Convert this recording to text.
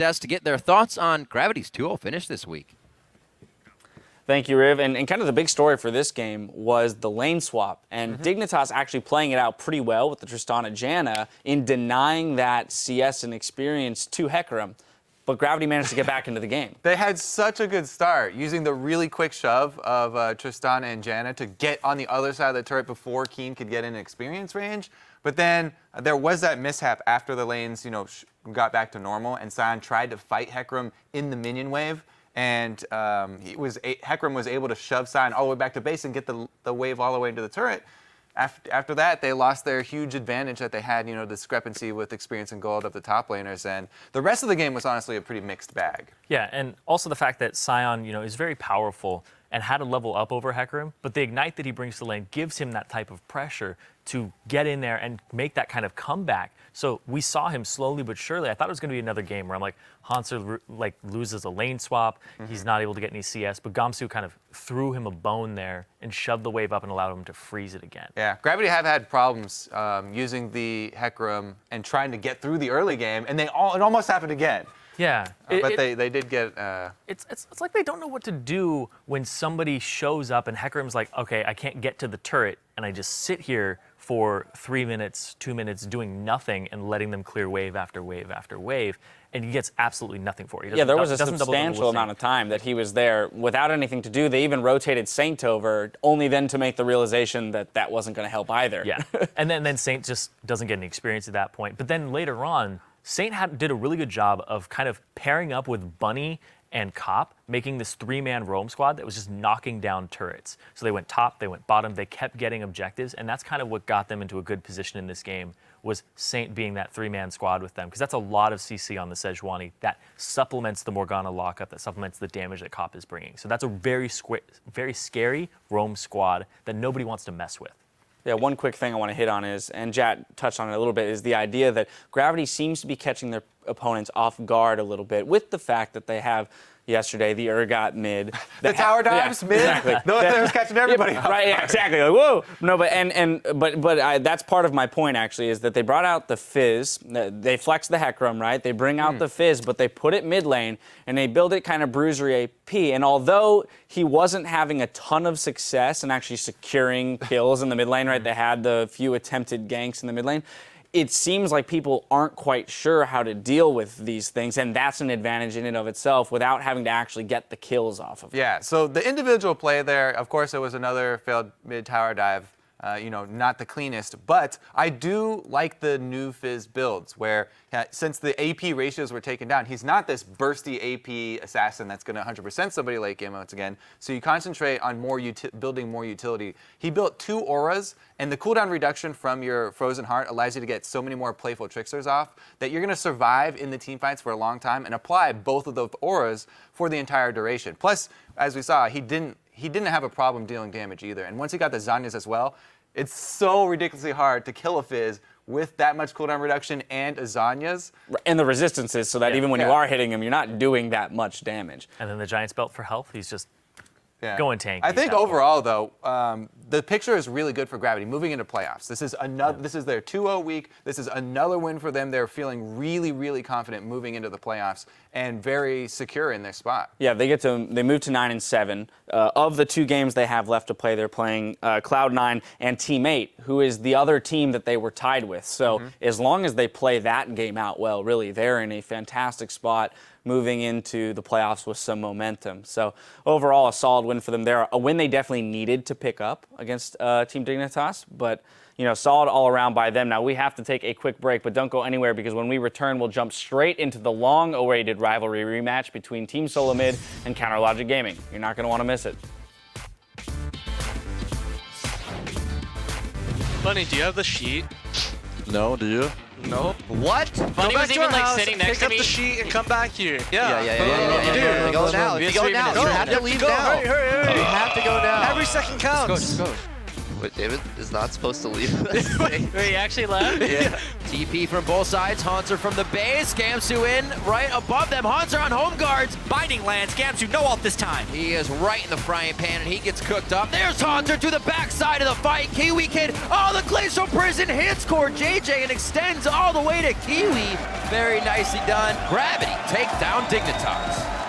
to get their thoughts on Gravity's 2-0 finish this week. Thank you, Riv. And kind of the big story for this game was the lane swap. And Dignitas actually playing it out pretty well with the Tristana Janna in denying that CS and experience to Hecarim. But Gravity managed to get back into the game. They had such a good start, using the really quick shove of Tristana and Janna to get on the other side of the turret before Keen could get in experience range. But then there was that mishap after the lanes, got back to normal, and Sion tried to fight Hecarim in the minion wave. And Hecarim was able to shove Sion all the way back to base and get the wave all the way into the turret. After that, they lost their huge advantage that they had, discrepancy with experience and gold of the top laners. And the rest of the game was honestly a pretty mixed bag. Yeah, and also the fact that Sion, is very powerful and had to level up over Hecarim, but the ignite that he brings to lane gives him that type of pressure to get in there and make that kind of comeback. So we saw him slowly but surely. I thought it was going to be another game where I'm like, Hanser loses a lane swap. He's not able to get any CS, but Gamsu kind of threw him a bone there and shoved the wave up and allowed him to freeze it again. Yeah, Gravity have had problems using the Hecarim and trying to get through the early game, and it almost happened again. Yeah. But they did get... It's like they don't know what to do when somebody shows up and Hecarim's like, okay, I can't get to the turret, and I just sit here for 3 minutes, 2 minutes, doing nothing and letting them clear wave after wave after wave, and he gets absolutely nothing for it. Yeah, there was a substantial amount of time that he was there without anything to do. They even rotated Saint over, only then to make the realization that that wasn't going to help either. Yeah, and then Saint just doesn't get any experience at that point. But then later on, Saint did a really good job of kind of pairing up with Bunny and Cop, making this 3-man roam squad that was just knocking down turrets. So they went top, they went bottom, they kept getting objectives, and that's kind of what got them into a good position in this game, was Saint being that 3-man squad with them, because that's a lot of CC on the Sejuani that supplements the Morgana lockup, that supplements the damage that Cop is bringing. So that's a very scary roam squad that nobody wants to mess with. Yeah, one quick thing I want to hit on is, and Jat touched on it a little bit, is the idea that Gravity seems to be catching their opponents off guard a little bit with the fact that they have yesterday the Urgot mid. The tower dives mid? Exactly. No, they was catching everybody off. Right, yeah, exactly. Like, whoa. No, but that's part of my point, actually, is that they brought out the Fizz. They flex the Hecarim, right? They bring out the Fizz, but they put it mid lane, and they build it kind of bruisery AP. And although he wasn't having a ton of success in actually securing kills in the mid lane, right? They had the few attempted ganks in the mid lane. It seems like people aren't quite sure how to deal with these things, and that's an advantage in and of itself without having to actually get the kills off of it. Yeah, so the individual play there, of course, it was another failed mid-tower dive, not the cleanest, but I do like the new Fizz builds where since the AP ratios were taken down, he's not this bursty AP assassin that's going to 100% somebody late game once again, so you concentrate on building more utility. He built 2 auras, and the cooldown reduction from your Frozen Heart allows you to get so many more playful tricksters off that you're going to survive in the teamfights for a long time and apply both of those auras for the entire duration. Plus, as we saw, he didn't have a problem dealing damage either. And once he got the Zanyas as well, it's so ridiculously hard to kill a Fizz with that much cooldown reduction and a Zanyas. And the resistances, so that even when you are hitting him, you're not doing that much damage. And then the Giant's Belt for health, he's just going tanky. I think overall, though, the picture is really good for Gravity moving into playoffs. This is This is their 2-0 week. This is another win for them. They're feeling really, really confident moving into the playoffs and very secure in their spot. Yeah, they move to 9-7. Of the 2 games they have left to play, they're playing Cloud9 and Team 8, who is the other team that they were tied with. So as long as they play that game out well, really, they're in a fantastic spot moving into the playoffs with some momentum. So overall, a solid win for them there. A win they definitely needed to pick up against Team Dignitas, but solid all around by them. Now we have to take a quick break, but don't go anywhere, because when we return, we'll jump straight into the long-awaited rivalry rematch between Team Solo Mid and Counterlogic Gaming. You're not going to want to miss it. Bunny, do you have the sheet? No, do you? No. What? Bunny was even like sitting next to me. Pick up the sheet and come back here. Yeah. You go now. You go now. You have to leave now. Hurry. You have to go now. Every second counts. Let's go. Wait, David is not supposed to leave this thing. Wait, he actually left? Yeah. TP from both sides, Haunter from the base, Gamsu in right above them, Haunter on home guards. Binding lands, Gamsu no ult this time. He is right in the frying pan and he gets cooked up. There's Haunter to the backside of the fight. Kiwi Kid, oh, the Glacial Prison hits core JJ and extends all the way to Kiwi. Very nicely done. Gravity take down Dignitas.